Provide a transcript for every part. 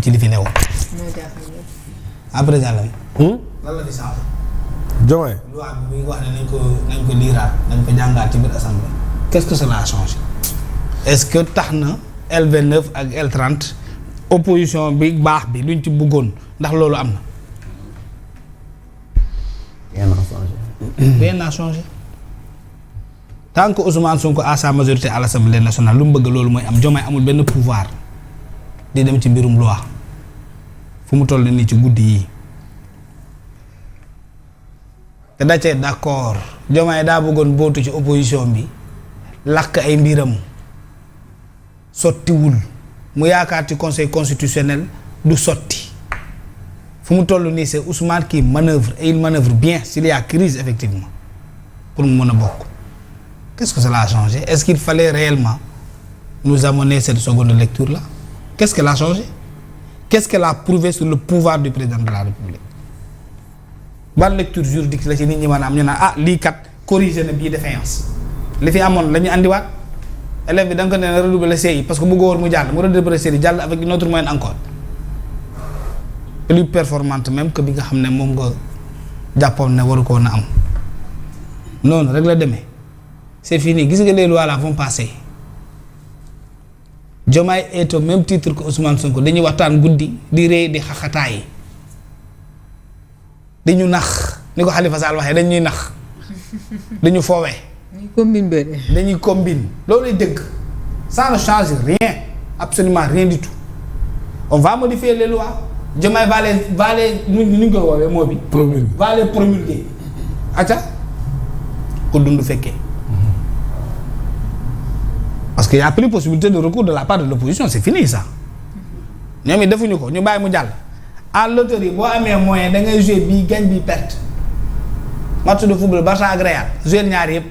ci li fi newoon. après jàll. lan la fi changé. Diomaye. loi bi muy wax ne nañ ko liiraat nañ ko jàngaat ci biir assemblée. qu'est-ce que cela a changé. est-ce que tax na L29 ak L30 opposition bi baax bi luñ ci bëggoon ndax loolu am na. rien n'a changé. Rien n'a changé. Tant que Ousmane Sonko a sa majorité à l'Assemblée nationale lu mu bëgg loolu mooy am Diomaye amul benn pouvoir di dem ci mbirum loi fu mu toll nii ci guddi yi te da cee d'accord Diomaye daa bëggoon bootu ci opposition bi lakk ay mbiram sottiwul mu yaakaar ci conseil constitutionnel du sotti fu mu toll nii c'est Ousmane qui manœuvre et il manœuvre bien s'il y a crise effectivement pour mu mën a bokk. Qu'est-ce que cela a changé? Est-ce qu'il fallait réellement nous amener cette seconde lecture-là? Qu'est-ce qu'elle a changé? Qu'est-ce qu'elle a prouvé sur le pouvoir du président de la République? Ban lecture juridique la ci nit ñi maanaam ñu naan ah lii kat corrigé na bii défaillance li fi amoon la ñu andiwaat élève bi da nga ko ne redoubler CI parce que bu góor mu jàll mu redoubler CI jàll avec une autre moyenne encore plus performante même que bi nga xam ne moom nga jàppoon ne waru ko woon a am noonu rek la demee. C'est fini gis nga les lois là vont passer Diomaye est au même titre que Ousmane Sonko dañuy waxtaan guddi di rey di xaxataay dañu nax ni ko Khalifa Sall waxee dañuy nax dañu foowee. dañuy combine loolu dëgg ça ne change rien absolument rien du tout on va modifier les lois Diomaye va les nu ñu ko woowee moo bi. va les promulguer acca ko dund fekkee. Parce qu'il n'y a plus possibilité de recours de la part de l'opposition c'est fini ça ñoom it defuñu ko ñu bàyyi mu jàll à loterie boo amee moyen da ngay jouer bii gagne bii perte match de football Barça ak Real jouer ñaar yëpp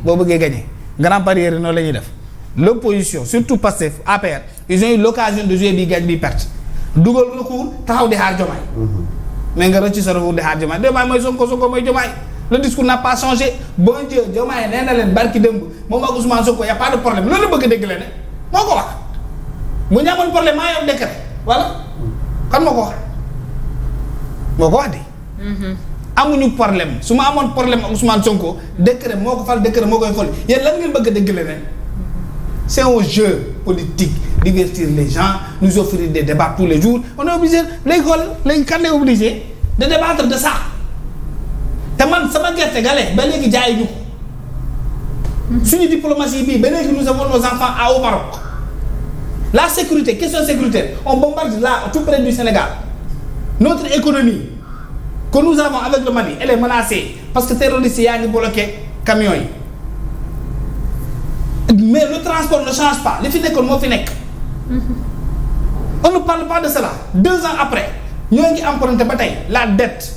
boo bëggee gagner grand parieur noonu la ñuy def l'opposition surtout Pastef APR ils ont eu l'occasion de jouer bii gagne bii perte dugal recours taxaw di xaar Diomaye mais nga rëcc sa recours di xaar Diomaye Diomaye mooy Sonko mooy Diomaye le discours n'a pas changé bon Dieu Diomaye nee na leen barki démb moom ak Ousmane Sonko y a pas de problème loolu la bëgg a dégg leen ne moo ko wax bu ñu amoon problème maa yor décret voilà kan moo ko wax de. amuñu problème su ma amoon problème ak Ousmane Sonko décret moo ko fal décret moo koy fol yéen lan ngeen bëgg a dégg leen ne c'est un jeu politique divertir les gens nous offrir des débats tous les jours on est obligé léegi xool léegi kan lay obligé de débattre de ça. te man sama gerte gale ba léegi jaay ñu ko suñu diplomatie bii ba léegi nous avons nos enfants au Maroc la sécurité question sécuritaire on bombarde là tout près du Sénégal notre économie que nous avons avec le Mali elle est menacée parce que terroristes yaa ngi bloqué camions yi mais le transport ne change pas li fi nekkoon moo fi nekk on ne parle pas de cela 2 ans après ñoo ngi emprunté ba tey la dette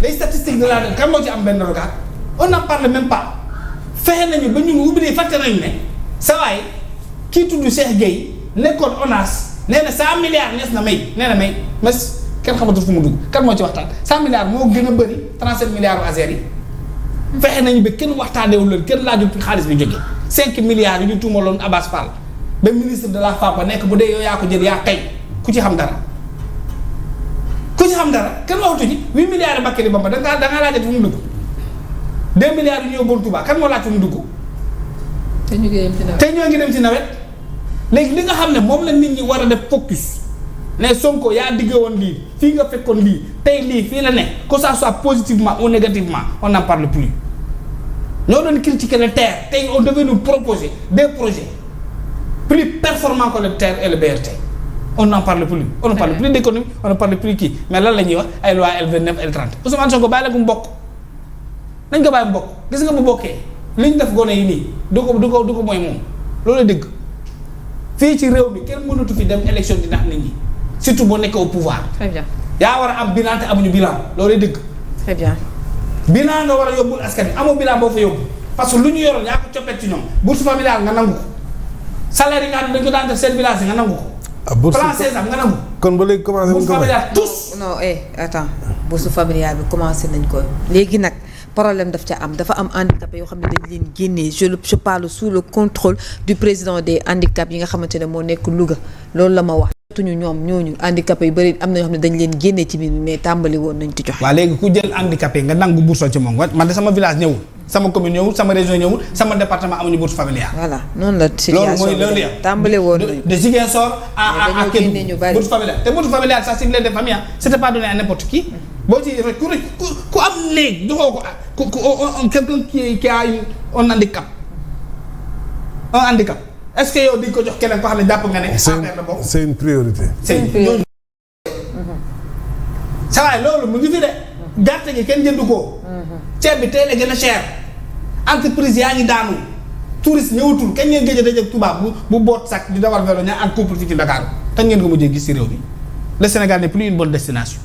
les statistiques de la dette kan moo ci am benn regard on n'en parle même pas fexe nañu ba ñun oublié fàtte nañu ne sa waay kii tudd Cheikh Gueye nekkoon ONAS nee na 100 milliards nees na may nee na may mes kenn xamatul fu mu dugg kan moo ci waxtaan 100 milliards moo gën a bëri 37 milliards u Azer yi fexe nañu ba kenn waxtaaneewul leen kenn laajul xaalis bi jógee 5 milliards yu ñu tuumaloon Abass Fall ba ministre de la FAPA nekk bu dee yow yaa ko jël yaa tey ku ci xam dara kenn waxatu ci 8 milliards yi Mbacké Bamba da ngaa laajate fu mu dugg 2 milliards yu ñu yóbboon Touba kan moo laaj fu mu dugg te ñoo ngi dem ci nawet léegi li nga xam ne moom la nit ñi war a def focus ne Sonko yaa digge woon lii fii nga fekkoon lii tey lii fii la ne que ça soit positivement ou négativement on n'en parle plus ñoo doon critiquer le TER tey on devait nous proposer des projets plus performants que le TER et le BRT on n'en parle plus on ne parle plus d'économie on ne parle plus kii mais lan la ñuy wax ay loi L29 L30 Ousmane Sonko bàyyi la ko mu bokk nañ ko bàyyi mu bokk gis nga bu bokkee li ñu def gone yi nii du ko mooy moom loolu dëgg fii ci réew mi kenn mënatu fi dem élection di nax nit ñi surtout boo nekkee au pouvoir. Très bien. yaa war a am bilan te amuñu bilan loolu dëgg. Très bien. bilan nga war a yóbbul askan wi amoo bilan boo fa yóbbu parce que lu ñu yoroon yaa ko coppet ci ñoom bourse familiale nga nangu ko salaire yi nga xam ne dañu ko daan def seen village nga nangu ko. bourse plan Sésame nga nangu. kon ba léegi commencé bourse familiale tous. non attends bourse familiale bi commencé nañ ko léegi nag problème daf ca am dafa am handicapé yoo xam ne dañ leen génnee je parle sous le contrôle du président des handicaps yi nga xamante ne moo nekk Louga loolu la ma wax. tuñu ñoom ñooñu handicapé yu bëri am na yoo xam ne dañ leen génnee ci biir mais tàmbali woon nañ ci joxe. waaw léegi ku jël handicapé nga nangu bourse ci moom man de sama village ñëwul sama commune ñëwul sama région ñëwul sama département amuñu bourse familiale. voilà noonu la situation loolu mooy tàmbali woon nañ de Ziguinchor à ñu bari bourse familiale te bourse familiale sax si les familles c'était pas donné à n'importe qui. boo ci rek ku am léegi joxoo ko quelqu'un qui a un handicap est-ce que yow di ko jox keneen ko xam ne jàpp nga ne. c'est une priorité. c'est une priorité. saa waay loolu mu ngi fi de. gerte gi kenn jëndu ko. ceeb bi tey la gën a cher. entreprise yaa ngi daanu. touriste ñëwatul kañ ngeen gëj a dajeeg tubaab bu boot sac di dawal vélo ña ak couple fii ci Dakar kañ ngeen ko mujjee gis ci réew mi. le Sénégal n'est plus une bonne destination.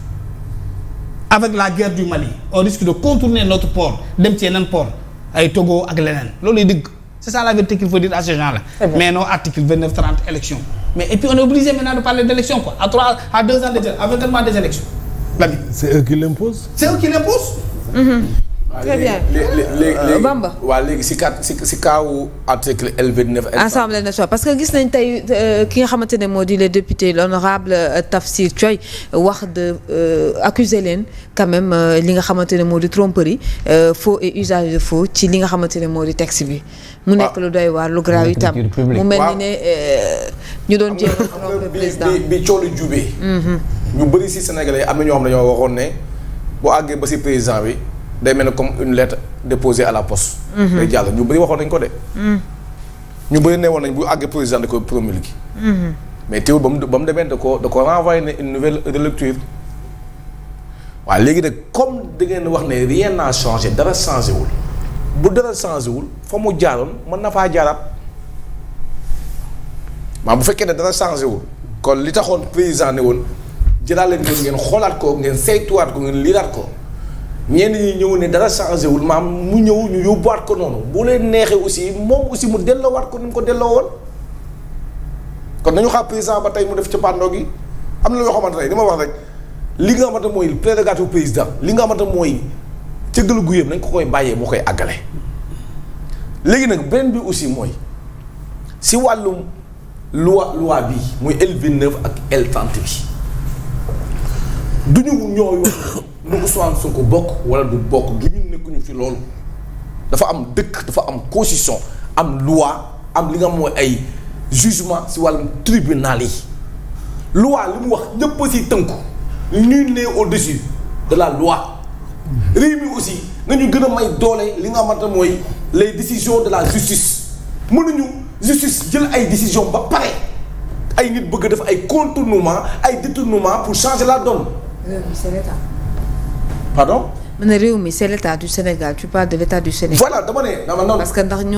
avec la guerre du Mali on risque de contourner notre port dem ci yeneen port ay Togo ak leneen loolu lay dëgg. C'est ça la vérité qu'il faut dire à ces gens-là. Mais non, article 29, 30, élections. Mais et puis on est obligé maintenant de parler d'élections quoi. À 2 ans déjà, à 20 mois des élections. C'est eux qui l'imposent. C'est eux qui l'imposent. Très bien. Bamba. waaw léegi si kaawu article L29. Assemblée nationale parce que gis nañ tey ki nga xamante ne moo di le député l'honorable Tafsir Thioye wax de accuser leen quand même li nga xamante ne moo di tromperie faux et usage de faux ci li nga xamante ne moo di texte bi. mu nekk lu doy waar lu graaw itam mu mel ni ne ñu doon jéem a tromper président bi coow lu jubee. ñu bëri si Sénégalais am na ñoo xam ne dañoo waxoon ne boo àggee ba si président bi. day mel ne comme une lettre déposée à la poste. day jàll ñu bëri waxoon nañ ko de. ñu bëri ne woon nañ bu àggee président da koy promulguer. mais teewul ba mu demee da ko renvoyer ne une nouvelle relecture. waaw léegi nag comme da ngeen wax ne rien n'a changé dara changé wul bu dara changé wul fa mu jaaroon mën na faa jaaraat bu fekkee ne dara changé wul kon li taxoon président ne woon jëlaat leen ngeen xoolaat ko ngeen saytuwaat ko ngeen liiraat ko. ñenn ñi ñëw ne dara changé wul mu ñëw ñu yóbbuwaat ko noonu bu leen neexee aussi moom aussi mu delloowaat ko ni mu ko delloo woon kon nañu xaar président ba tey mu def ci pàndoo gi am na loo xamante ne dama wax rek li nga xamante mooy prérogative président li nga xamante mooy cëggal gu yëpp nañ ko koy bàyyee moo koy àggale. léegi nag beneen bi aussi mooy si wàllum loi bi muy L29 ak L30 bi duñu ñooy wax nu Ousmane Sonko bokk wala du bokk du ñu nekkuñu fi loolu dafa am dëkk dafa am constitution am loi am li nga mooy ay jugement si wàllum tribunal yi loi li mu wax ñëpp a si tënku nul n'est au-dessus de la loi réew mi aussi nañu gën a may doole li nga xamante mooy les décisions de la justice mënuñu justice jël ay décisions ba pare ay nit bëgg def ay contournement ay détournement pour changer la donne. C'est l'État. Pardon. ma ne réew mi c'est l'État du Sénégal tu parles de l'État du Sénégal. voilà dama ne. parce que ndax ñoom.